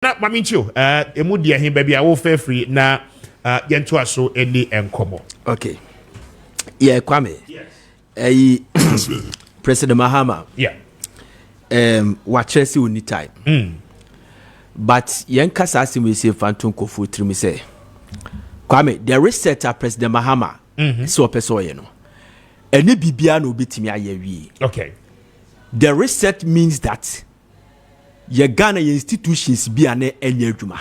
na mamincho emu dia hin baby a wo fair free na yento aso eni enkomo. Okay. Yeah, Kwame. Yes. President Mahama. Yeah. Watch us any time. But yen kasa asim we say Phantom Kofu Trimi say. Kwame, the reset of President Mahama. So person you know. Any bibia no bitimi ayewi. Okay. The reset means that ye Ghana institutions bi ane enye adwuma.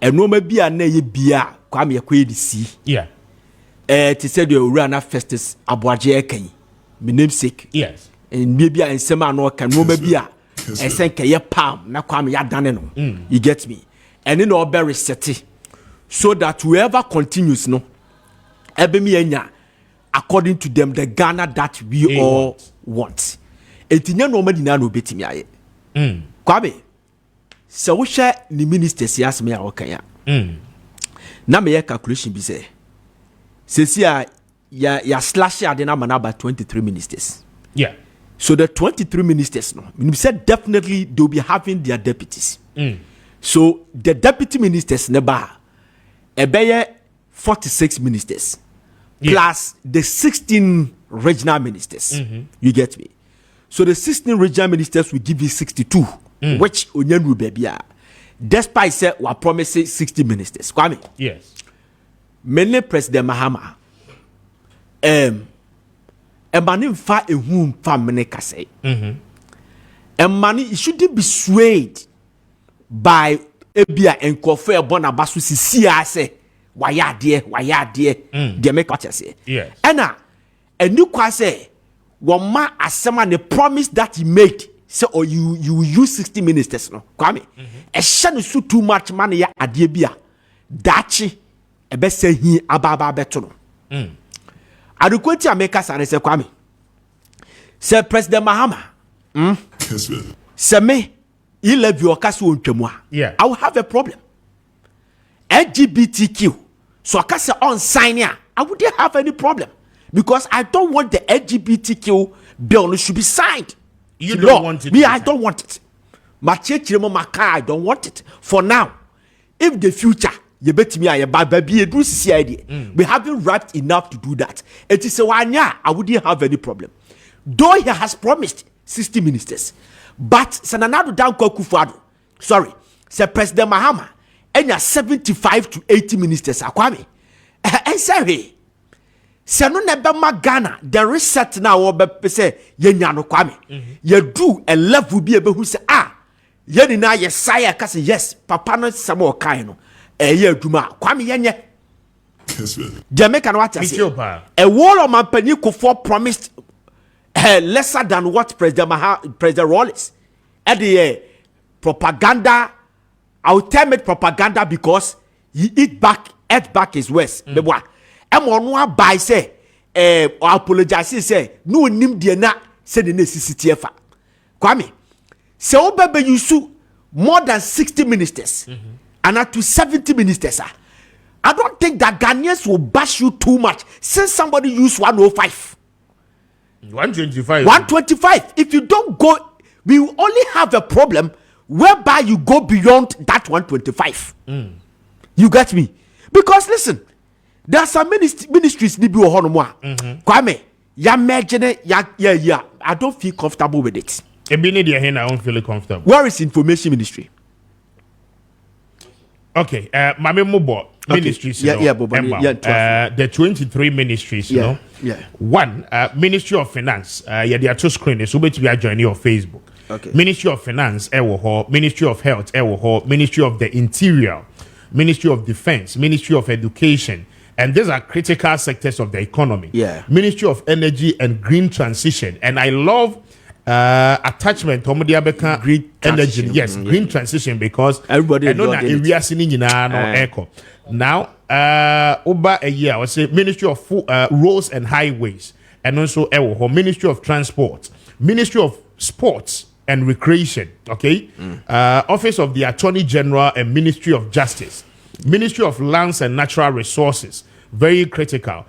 Enoma bi ane ye bia Kwame ye kwe si. Yeah. To say the Urana Festus Abuaje Eken. My namesake. Yes. And maybe I sema no can no maybe and senke ye palm na Kwame ya dane no. You get me? And in all be reset so that whoever continues no ebe mi enya according to them the Ghana that we all want. Etinya no ma dina no betimi aye. Kwame, se wo hwe ni ministers yasme ya wokan ya. Na me calculation bi say sesi ya slash ade na manaba 23 ministers. Yeah. So the 23 ministers no, we said definitely they'll be having their deputies. So the deputy ministers neba ebeye 46 ministers plus the 16 regional ministers. You get me? So the 16 regional ministers will give you 62, which onyenru baby. Despite say we promising 60 ministers. Kwame. Yes. Many President Mahama emani fa ehum fa mene kase. Emani it shouldn't be swayed by ebia enkofo ebona basu sisia se wayade de make what say. Yes. Ena enu kwa say woma asema the promise that he made say or you use 60 ministers no Kwame e hye no so too much money ya ade bia dachi ebe say hi ababa beto no adekwati ameka sare say Kwame say President Mahama Kessben say me he love your kaso ontwamu yeah I will have a problem. LGBTQ so akase on sign here I wouldn't have any problem because I don't want the LGBTQ bill should be signed. You don't want it? Me, I don't want it. I don't want it. For now, if the future, you bet me, we haven't wrapped enough to do that. It is a 1 year, I wouldn't have any problem. Though he has promised 60 ministers, but Sananado down Kufado, sorry, Sir President Mahama, and 75 to 80 ministers are coming. And say, Sano nebema Ghana, the reset now obe say yenya no Kwame. You do a level be able who say yeni na yesaya kasi yes papa no samo kai no ye adwuma Kwame yenye. Jamaica no what say. A wall of mampani Kufuor promised lesser than what President Rawlings at the propaganda, ultimate propaganda because he eat back his words. Emonwa by say apologize say no nim de na say the necessity efa Kwame say obebe yusu more than 60 ministers and up to 70 ministers I don't think that Ghanaians will bash you too much since somebody used 105 125 if you don't go we will only have a problem whereby you go beyond that 125 you get me because listen there are some ministries ni bi wo mo Kwame ya imagine ya I don't feel comfortable with it. E bi ni dey here I don't feel comfortable. Where is information ministry? Okay, mame mobo ministries the 23 ministries you know. Yeah. One Ministry of Finance yeah they are two screens so bet we are joining your Facebook. Okay. Ministry of Finance Ministry of Health Ministry of the Interior, Ministry of Defense, Ministry of Education. And these are critical sectors of the economy. Yeah. Ministry of Energy and Green Transition. And I love attachment to green energy. Yes, green transition because everybody I know that area sitting in echo. Now, over a year, I would say Ministry of Roads and Highways, and also Ministry of Transport, Ministry of Sports and Recreation. Okay, Office of the Attorney General and Ministry of Justice, Ministry of Lands and Natural Resources. Very critical.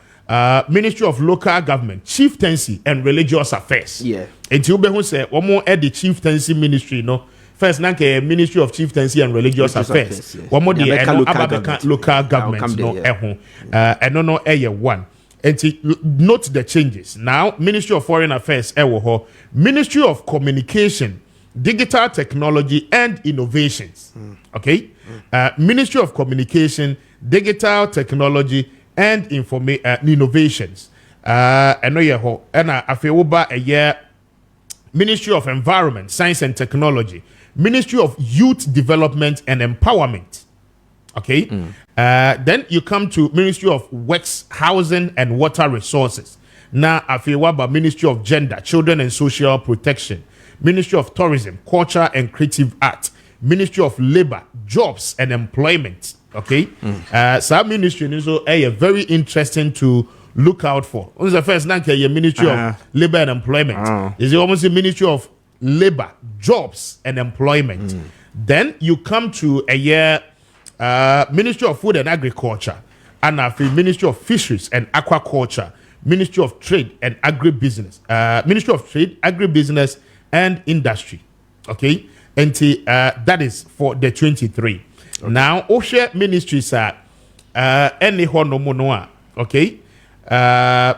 Ministry of Local Government, Chieftaincy and Religious Affairs. Yeah. And you be who say one more at the Chieftaincy Ministry, no first nanke Ministry of Chieftaincy and Religious Affairs. One more day local government no ɛno no ɛyɛ one. And note the changes. Now, Ministry of Foreign Affairs, Ministry of Communication, Digital Technology and Innovations. Okay? Ministry of Communication, Digital Technology and Innovations. And I feel about a year. Ministry of Environment, Science and Technology, Ministry of Youth Development and Empowerment. Okay. Then you come to Ministry of Works, Housing and Water Resources. Now, I feel about Ministry of Gender, Children and Social Protection, Ministry of Tourism, Culture and Creative Art, Ministry of Labor, Jobs and Employment. Okay. So ministry is very interesting to look out for. What's the first Ministry of Labor and Employment? Is it almost the Ministry of Labor, Jobs and Employment? Then you come to a year. Ministry of Food and Agriculture, and Ministry of Fisheries and Aquaculture, Ministry of Trade and Agribusiness, Ministry of Trade, Agribusiness and Industry. Okay, and that is for the 23. Okay. Now, OSHA ministries are any honomonoa. Okay,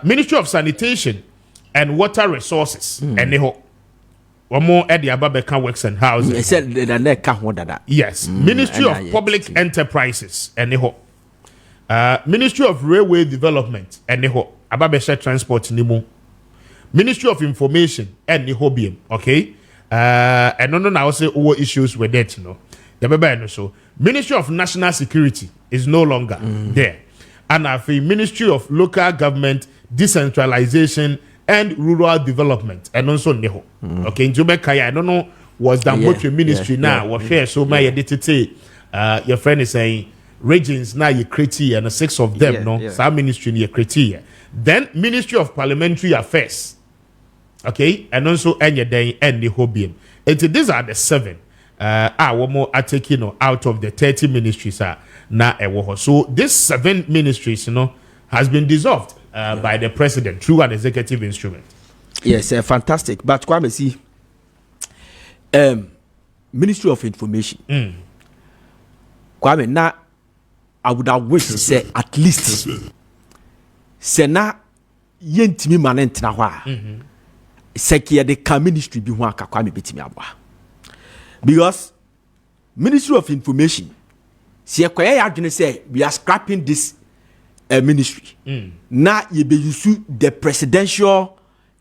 Ministry of Sanitation and Water Resources, any ho. One more at the Ababeka Works and Housing. Yes. Ministry of Public Enterprises, anyhow. Ministry of Railway Development, anyhow. Ababesha Transport, Nimu. Ministry of Information, anyhow. Okay. And no, now say all issues with that, you know. The so Ministry of National Security is no longer there. And I feel Ministry of Local Government, Decentralization and Rural Development, and also Neho. Okay, in Jubekaya, I don't know what's done with your ministry now. What fair so my edited your friend is saying regions now you criteria and 6 of them, no, some ministry near criteria. Then Ministry of Parliamentary Affairs. Okay, and also any day and the hobby. And these are the 7. One more are taken out of the 30 ministries now. So these 7 ministries, has been dissolved. By the president through an executive instrument. Yes, fantastic. But Kwame, see, Ministry of Information. Kwame, now I would have wished to say at least say na yentimi manent na hwa. Sekia de ka ministry bi ho aka Kwame betimi abwa. Because Ministry of Information, see ekwaye adwene say we are scrapping this ministry. Now you be use the presidential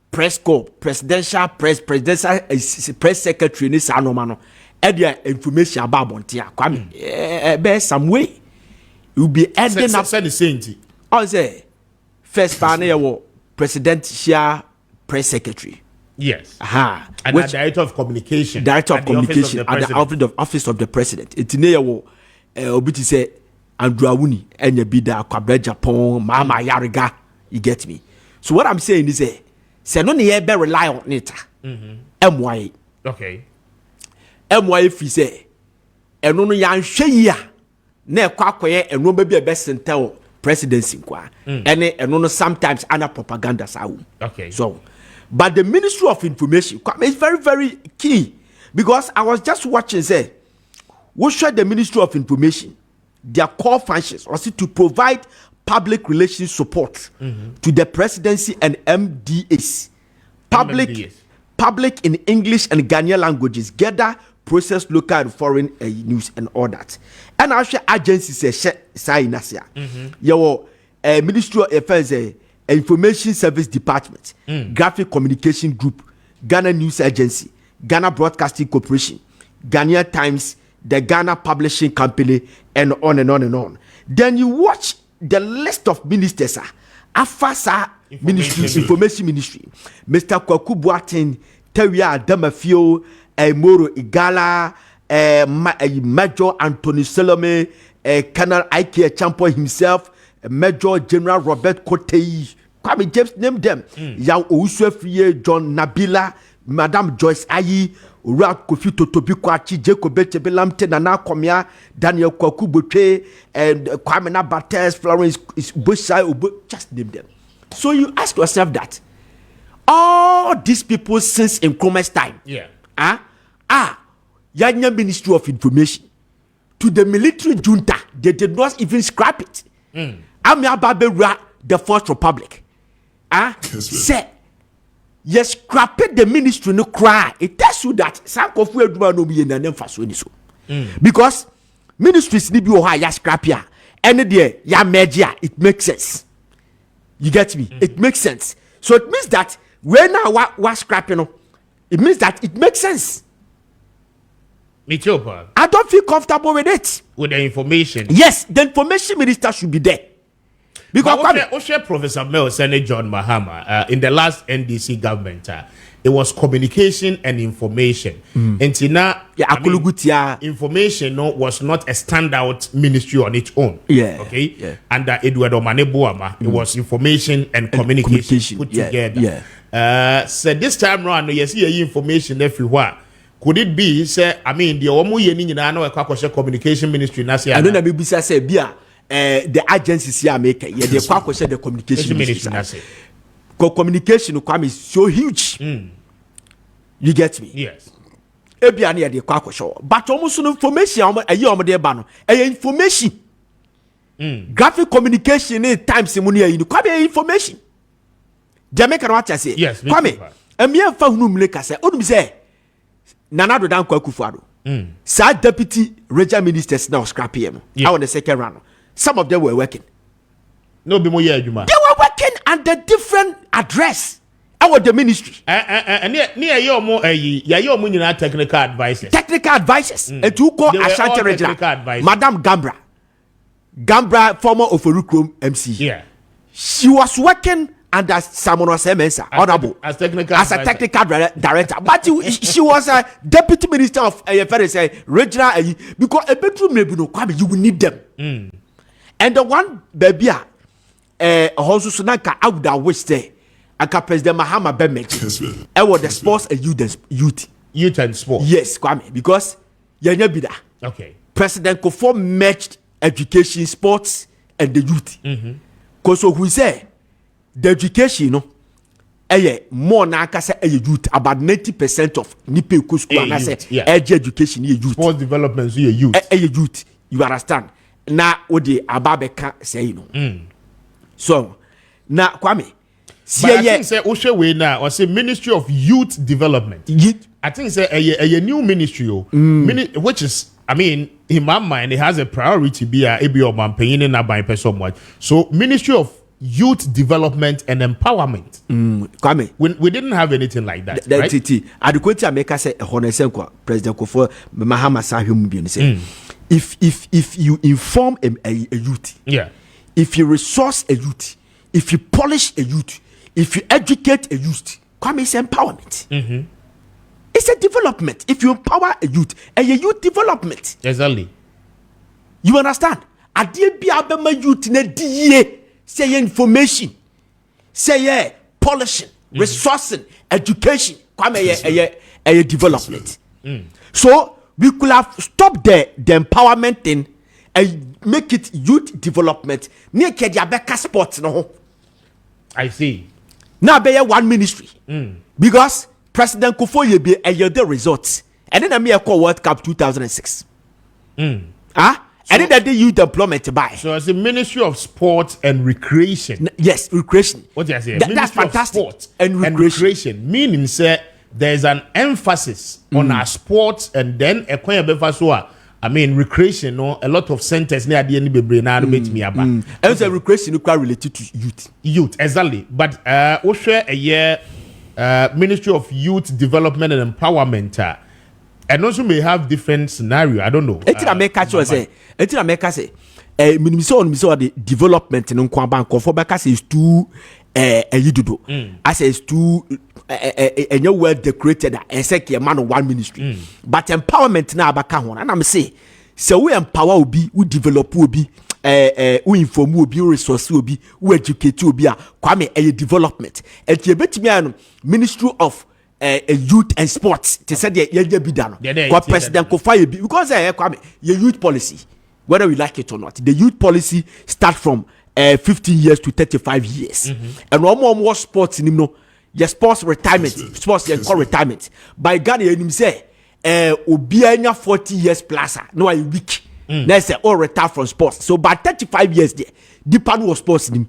press corps, presidential press secretary ni sanomano. Edia information about Bontia. Kwame, be some way you be ending up the same thing. I say first panel presidential press secretary. Yes. And the director of communication. Director of communication at the office of the president. It's near obiti say Andrew Awuni enya bida kwabra Japan mama yariga, you get me. So what I'm saying is say no ne be rely on it. MY. Okay. MY fi say eno no yan hwe yi a na ekwakoye eno be be center presidency kwa. Eno no sometimes ana propaganda sawu. Okay. So but the Ministry of Information is very very key, because I was just watching say we share the Ministry of Information. Their core functions was to provide public relations support to the presidency and MDAs. Public in English and Ghanaian languages, gather, process local and foreign news and all that. And our agencies say Nasia. Your Ministry of Affairs, Information Service Department, Graphic Communication Group, Ghana News Agency, Ghana Broadcasting Corporation, Ghanaian Times, the Ghana Publishing Company, and on and on and on. Then you watch the list of ministers. Afasa Ministry, Information Ministry, Mr. Kwaku Boateng, Teria Damafio, Moro Igala, Major Anthony Salome, Colonel Ike Champo himself, Major General Robert Kotei. Kwame James name them. Yao Ousefrie, John Nabila, Madame Joyce Ayi, Ura Kofi Totobi Kwachi, Jacob Bechebelamte, Nana Komia, Daniel Kwaku Bote, and Kwame Nabates, Florence Bushai, just name them. So you ask yourself that all these people since in Nkrumah's time, Yanya Ministry of Information to the military junta. They did not even scrap it. Ami Ababewura, the Fourth Republic. Say, yes, scrap it, the ministry no cry. It tells you that Sankofu Eduma no be in an emphasis. Because ministries need you high scrap ya. Any day, ya media, it makes sense. You get me? It makes sense. So it means that when I was scrapping, it means that it makes sense. Me too, pa. I don't feel comfortable with it. With the information. Yes, the information minister should be there. Because Professor Mel Senate John Mahama in the last NDC government, it was communication and information. And now, information was not a standout ministry on its own. Yeah. Okay. Yeah. Under Edward Omanebuama, it was information and communication put together. Yeah. So this time around, you see information everywhere. Could it be, say, I mean, the Omu Yeni Nano communication ministry, Nasi? I don't know, maybe say, Bia, the agencies here make it. Yeah, the communication ministry. Communication is so huge. You get me? Yes. Ebia near the Quaco show. But almost no information, a year on the bano, information. Graphic communication in times in information. Jamaica, what I say? Yes, Kwame, a mere phone like I say, Nanado Dan Kwakufado. Sa deputy regional ministers now scrap him. On the second round. Some of them were working. No be more They were working under different address. Our the ministry. Near your more technical advices. Technical advices. And to call Ashanti Regional. Madam Gambra, former of Orukrum MC. Yeah. She was working under Simon Semensa, honorable, as a technical director. But she was a deputy minister of regional, because a bedroom maybe no come, you will need them. And the one baby, also Sunaka, I would have wished there, and President Mahama Bemeji. I was the sports and youth and sports. Yes, Kwame, because you're bida. Okay. President Kofo merged education, sports, and the youth. Because who say the education, more na kasa youth, about 90% of nipe school and I say education youth. Sports development youth. Youth, you understand? Na what the Ababeka say So na Kwame. But I think say Oshe we now or say Ministry of Youth Development. I think say a new ministry which is, I mean, in my mind it has a priority be a ABO man paying in by person much. So Ministry of Youth Development and Empowerment. Kwame. We didn't have anything like that. Right? Adequate America say Honesenko President Kofo Mahama Sahim Bion say if you inform a youth, if you resource a youth, if you polish a youth, if you educate a youth, Kwame is empowerment. It's a development. If you empower a youth development. Exactly. You understand? Adie bi abema youth na die say information, say polishing, resourcing, education, Kwame a development. So we could have stopped the empowerment thing and make it youth development. Near Kediabeka sports no. I see. Now be one ministry. Because President Kufuor be a the results. And then I call World Cup 2006. And then the youth employment by. So as a Ministry of Sport and Recreation. Yes, recreation. What did I say? That's fantastic. Sport and recreation. Meaning say there's an emphasis on our sports and then I mean recreation, no, a lot of centers near the end be na me about. And so recreation is related to youth. Youth, exactly. But we share a year Ministry of Youth Development and Empowerment. And also may have different scenario. I don't know. America say the development in Kwambanko for Baka is too I say it's too well decorated and say a man of one ministry. But empowerment now Baka one. And I'm say so we empower will be, we develop will be we inform will be, resource will be, we educate will be Kwame a development. And you bet me Ministry of youth and sports to say be done. What President Kofa be because Kwame your youth policy, whether we like it or not, the youth policy start from 15 years to 35 years. And one more sports in your sports retirement, sports and call retirement. By God, you say obianya 40 years plus no I weak. Now say all retire from sports. So by 35 years there, Dipanu was sports nim.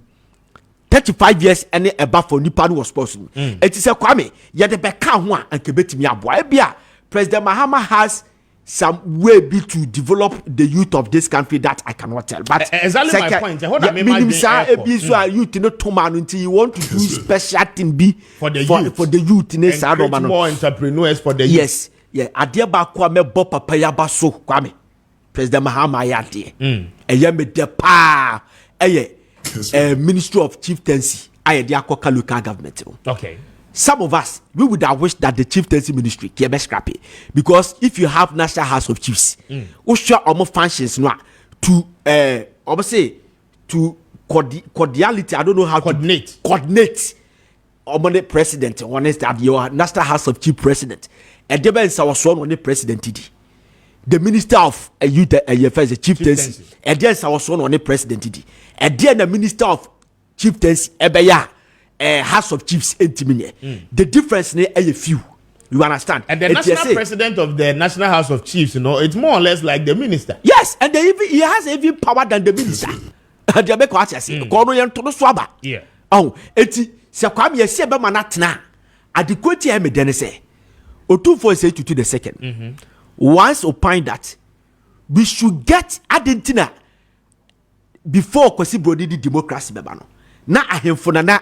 35 years and above for Dipanu was sports nim. It is a Kwame, ya de beka ho an kebetimi aboa. Ebia President Mahama has some way be to develop the youth of this country that I cannot tell. But exactly my point. What I mean youth no toman until you want to do special thing be for the youth in this more entrepreneurs for the youth. Yes, yeah. Adia ba kwa me bo papa ya ba so Kwame. President Mahama ya de. Eye me de pa. Eye Ministry of Chieftaincy. Aye de akoka local government. Okay. Some of us, we would have wished that the chieftaincy ministry can be scrappy, because if you have National House of Chiefs, we share almost functions now to obviously to cordiality. I don't know how coordinate. The president, one is that your National House of Chief president, and the is our son on the president. The minister of youth, the chieftaincy, and there's our son on the president. And then the minister of chieftaincy, Ebeya. House of Chiefs intimate. The difference is a few. You understand? And the national president of the National House of Chiefs, it's more or less like the minister. Yes, and he has even power than the minister. Yeah. Oh, eti se kwam ye se be manatna. Adequate e me den say. Otufo say to the second. Once opine that we should get adentina before Kwesi Brody the democracy beba no. Na ahemfo na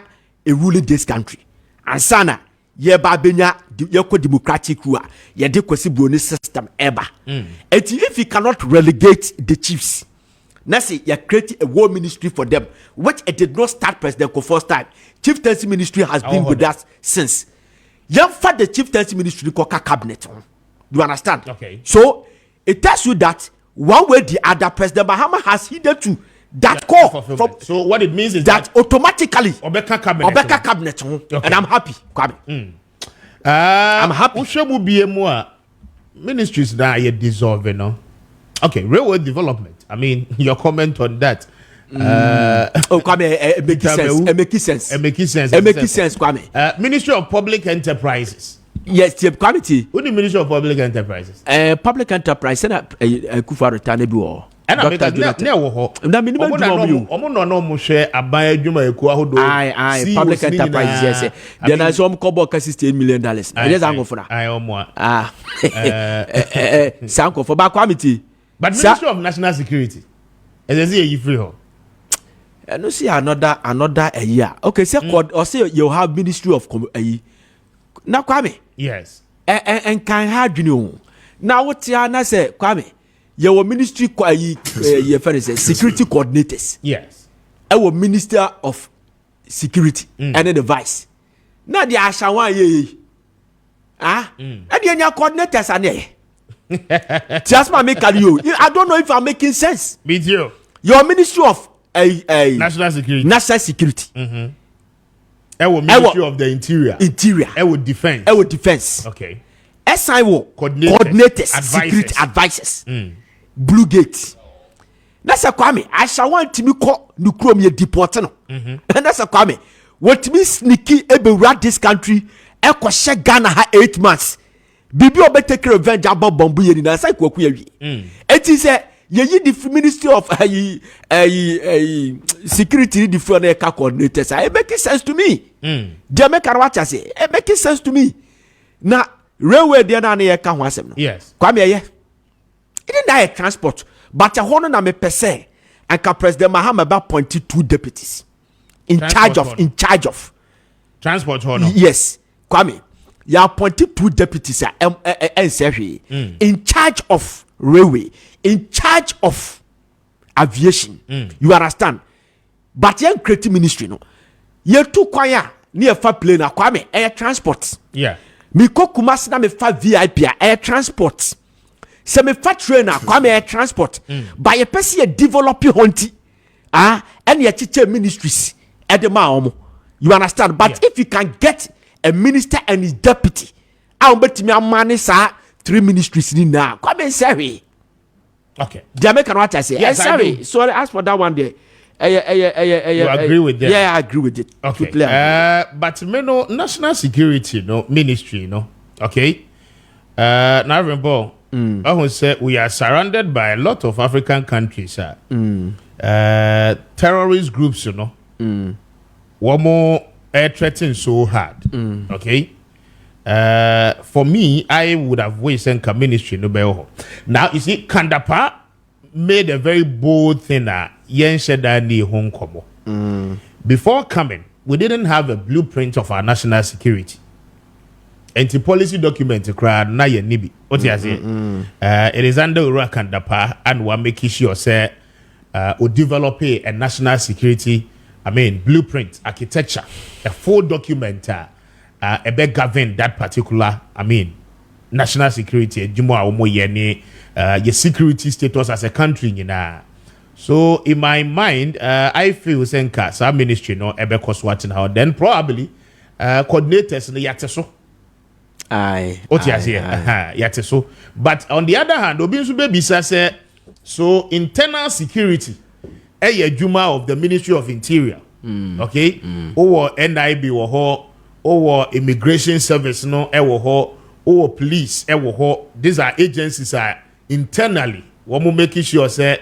a ruling this country. And sana ye ba benya ye ko democratic rule ye de Kwesi Brody system eba. If you cannot relegate the chiefs, now say you create a war ministry for them, which it did not start President Kofo's time. Chieftaincy ministry has been with us since. You for the chieftaincy ministry called cabinet. You understand? Okay. So it tells you that one way or the other, President Mahama has heeded to that call. So what it means is that automatically Obeka cabinet. Okay. And I'm happy. I'm happy. Ministries that are dissolving, no? Okay, railway development. I mean, your comment on that. Kwame, it makes sense, Kwame. Ministry of Public Enterprises. Yes, Kwame. Who the Ministry of Public Enterprises? Public Enterprise. Kufa retane bi wo. Na minimum public enterprise, yes. Then I saw him cover $16 million. Yes, I'm going for that. Sanko for back committee. But Ministry of National Security. As I say, you free her. I don't see another a year. Okay, or say you have Ministry of now Kwame. Yes. And can have you know. Now what I say, Kwame. Your ministry security coordinators. Yes. Our Minister of Security and then the vice. Now the Ashawan ye. And the coordinators are there. Just my make you. I don't know if I'm making sense. Me too. Your Ministry of National Security. National Security. Our Ministry of the Interior. Our Defense. Our Defense. Okay. SIO coordinators, security advisors. Blue Gate. That's a Kwame. I shall want to call Nukrom ye deportano. And that's a Kwame. What me sneaky ebe rat this country, Eko she Ghana ha 8 months. Bibi obe take revenge about Bambu ye na sai kwaku ye. It is a ye the Ministry of Security the front coordinators. It makes sense to me. They make what I say. It makes sense to me. Now railway there na ye ka ho asem no. Yes. Kwame ye. It didn't die transport, but a honor na me per se, and President Mahama appointed 2 deputies in charge of transport honor. Yes, Kwame, you appointed 2 deputies in charge of railway, in charge of aviation. You understand? But you create ministry no. You too quiet near far plane Kwame air transport. Yeah. Me ko Kumasi na me fa VIP air transport. Se me fa trainer Kwame air transport. By a person develop honti. And your teacher ministries at the maomo. You understand? But if you can get a minister and his deputy, I'll bet me a money sir 3 ministries in now. Kwame say. Okay. Jamaican what I say. Yes, sorry. So ask for that one day. You agree with that? Yeah, I agree with it. Okay. But national security, ministry, okay. Now remember, I would say we are surrounded by a lot of African countries. Terrorist groups, you know. One more threatening so hard. Okay. For me, I would have wished a ministry no better. Now you see, Kandapa made a very bold thing that Yen Shedani Hong Komo. Before coming, we didn't have a blueprint of our national security. Anti-policy document na ye nibi. What you say? It is under Kandapa and we make sure say we develop a national security. Blueprint, architecture, a full document. A big govern that particular. National security. Your security status as a country. So in my mind, I feel senka some ministry no ebe watching how then probably coordinators no yateso. Aye. What you say? Yateso. But on the other hand, obi nso be bisa say so internal security juma of the Ministry of Interior. Okay? Or NIB or Immigration Service no or police these are agencies are internally one making sure say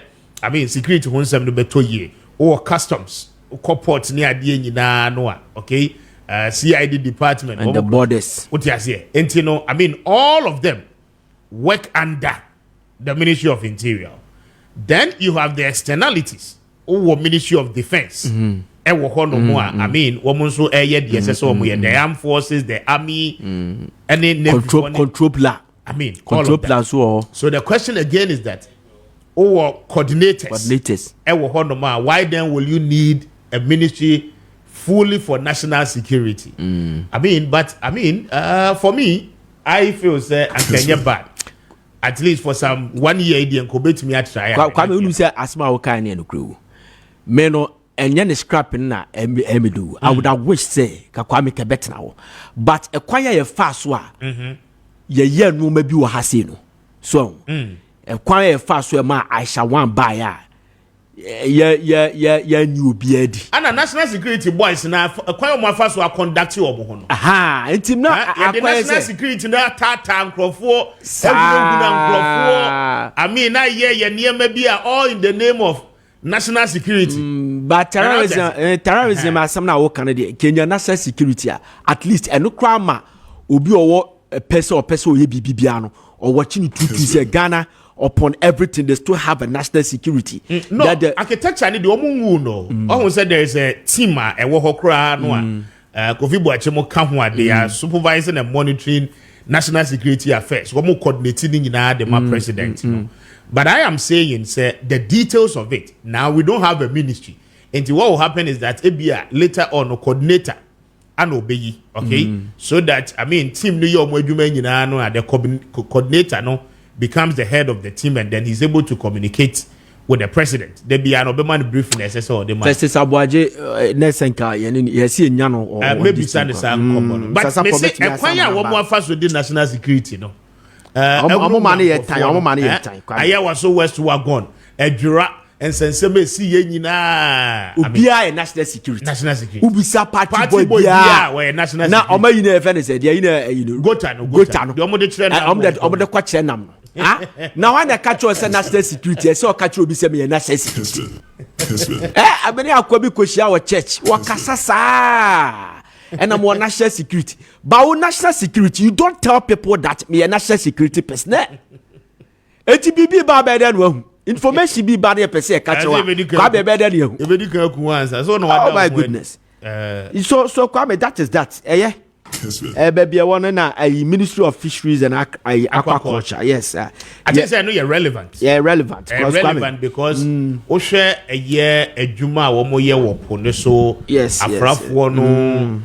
security won some no beto ye or customs corporate near the no okay CID department and the borders. What you say? And you know, all of them work under the Ministry of Interior. Then you have the externalities or Ministry of Defense. Woman so the armed forces, the army, and then control plan. Control plan. So the question again is that coordinators. Why then will you need a ministry fully for national security? For me, I feel say and Kenya bad. At least for some 1 year, the incubate me at try. Kwame you say asma okani no crew. Meno enye ne scrapping na emidu. I would have wished say ka Kwame ke bet na wo. But e kwanya ye fa so a. Ye no ma bi wo ha se no. So e kwanya ye fa so ma Aisha wan buy a. Yeah, new beard. And a national security boys now acquire more fast to conduct you or aha, it's not the national security now tata for I near maybe all in the name of national security. But terrorism as some now Canada Kenya national security at least and no crime obi or a person or bibiano or watching to say Ghana. Upon everything, they still have a national security. No, architecture need the omungu no. Almost said there is a team a wohokra no. Kofi Boachemo Kamwa, they are supervising and monitoring national security affairs. One more coordinating in the president. But I am saying, say the details of it. Now we don't have a ministry. And what will happen is that ABA later on a coordinator and obey. Okay, so that team New York the coordinator no. Becomes the head of the team and then he's able to communicate with the president. There be an Oberman briefing SSO. First is Abuaje Nesenka, yes, Nyano or maybe Sunday common. But they say acquire one more fast with the national security, no. Money at time. I was so west to Wagon, a Jura and Sensebe see Yenina. Ubia national security. National security. Ubisa party boy, where national now, Oma, you never said, Gotano. The question. Now I catch you as a national security. I saw catch you be semi national security. I mean, I could be question our church. Wakasasa. And I'm on national security. But on national security, you don't tell people that me a national security person. ATBB Baba information be bad per se catch you. Oh my goodness. So Kwame, that is that. Yeah. Baby, I want a Ministry of Fisheries and Aquaculture. Yes, I just I know you're relevant. Yeah, relevant. Relevant because Oshe a year a Juma or more year wopon so yes, Afrafo no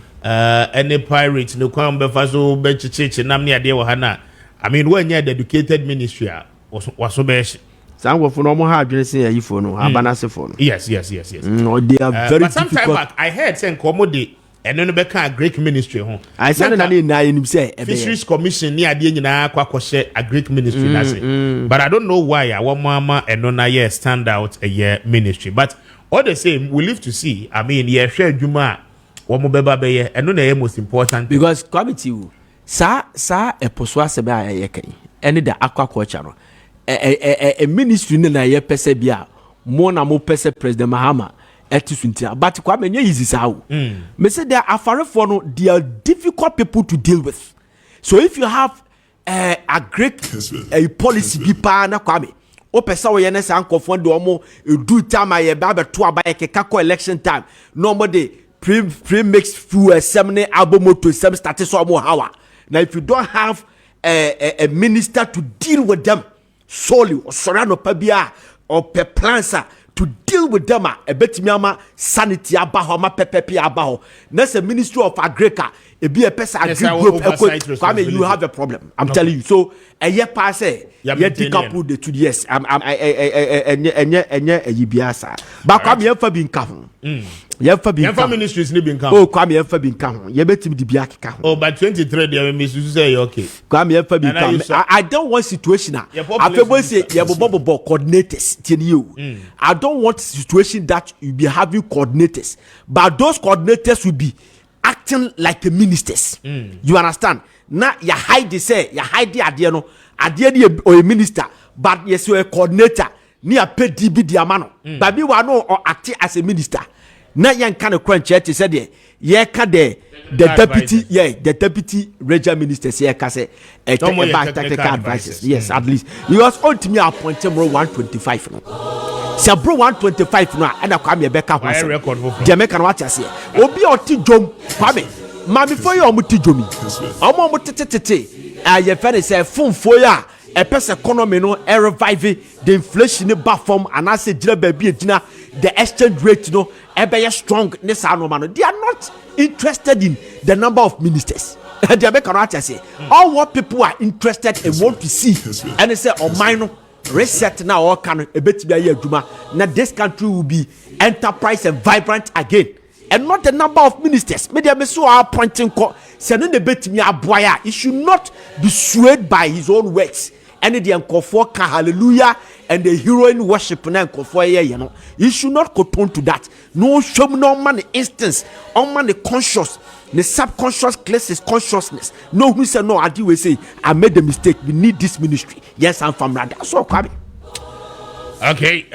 any pirate no kwam befaso bechichi nam ne ade wo hana. When you're the educated ministry was so besh. Some of no more hard dressing a phone, Abanase phone. Yes. They are very but sometime back I heard saying commodity. And then we can Greek ministry home. I said that in say Fisheries Commission near the Kwakoshe a Greek ministry. But I don't know why I want mama and no year stand out a year ministry. But all the same, we live to see. Yeah, share Juma, one more baby, and no most important. Because committee sa e poswa se ba ye kan ene da aquaculture no a ministry na ye pese bia mo na mo pese President Mahama etisuntia but kwa menye easy sa o me say there are for no they are difficult people to deal with. So if you have a great policy bi pa na kwa me o pesa wo ye na sa ankofo de omo do time ye ba be to aba ye keka ko election time no more dey pre-mixed fuel semne abomoto sem start so omo hawa. Now if you don't have a minister to deal with them solely or sorano pabia or per plansa to deal with them a betimi ama sanity abaho ma pepepe abaho next a ministry of agriculture e be a person group kwame you have a problem I'm telling you. So a year pass ye decouple the 2 years enye yibiasa ba kwame ye fa bi nka ho ye fa bi nka ministries ni bi nka oh kwame ye fa bi nka ho ye betimi di bia keka ho oh by 23 they ministries say okay kwame ye fa bi nka I don't want situation afebo say ye bobo coordinators tieni you I don't want situation that you be having coordinators but those coordinators will be acting like a ministers. You understand? Now you hide the idea no idea or a minister but yes you a coordinator ni a pay DB diamano but we no or act as a minister. Now you kind of crunch it said the deputy the deputy regional ministers here can say technical advisors yes at least because ultimately appoint him 125 no. Se bro 125 no and kwame beka ho record Jamaica no what say obi oti djom kwame ma before you omuti djomi omo tetete ye fere say funfo ya a person economy no revive the inflation ba form and I say jira ba bi ejina the exchange rate no be strong ne sa no man they are not interested in the number of ministers. Jamaica no what say all what people are interested and want to see and they say on mine reset now all can a bit be a juma now this country will be enterprise and vibrant again and not the number of ministers media me so are pointing sending the bit me aboya he should not be swayed by his own words and the nkofo ka hallelujah and the heroine worship na nkofo you know you should not conform to that no show no man instance on man the conscious the subconscious classes consciousness no who say no I do we say I made the mistake we need this ministry yes I'm from that so okay